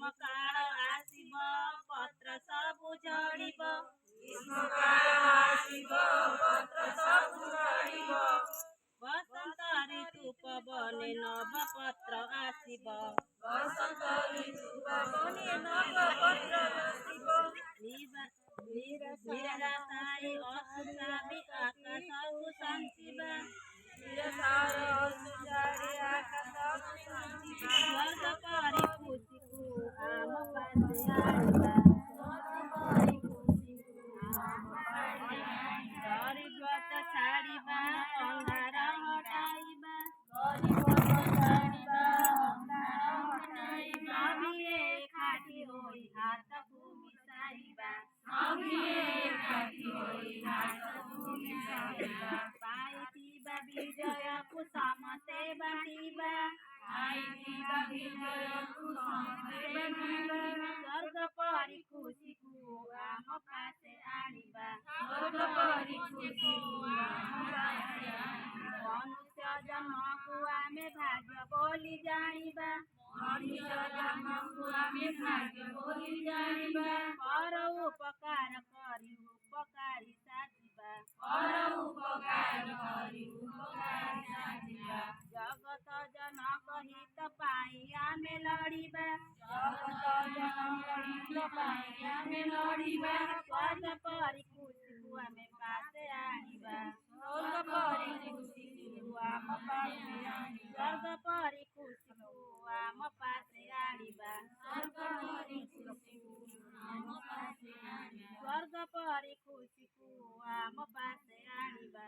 काल आसिब पत्र सबु झड़िब बसंत ऋतु पवने नव पत्र आसिब निराशाई असुसाबी आकाशକୁ शान्तिबा स्वर्ग परी खुसीको आम पासे आइबा गरीबत छाडिबा अंधार हटाइबा सभिए खाटी होई हातको मिसाइबा पाइथिबा विजयको समते बाँडिबा स्वर्ग परी खुसीको आम पासे आनिबा मनुष्य जन्मको आमे भाग्य बोली जानिबा पर उपकार करी उपकारी साथिबा जगत जनक हित पाई आमे लड़िबा स्वर्ग परी खुसीको आमे पासे आनिबा स्वर्ग परी खुसीको आम पासे आनिबा स्वर्ग परी खुसीको आम पासे आनिबा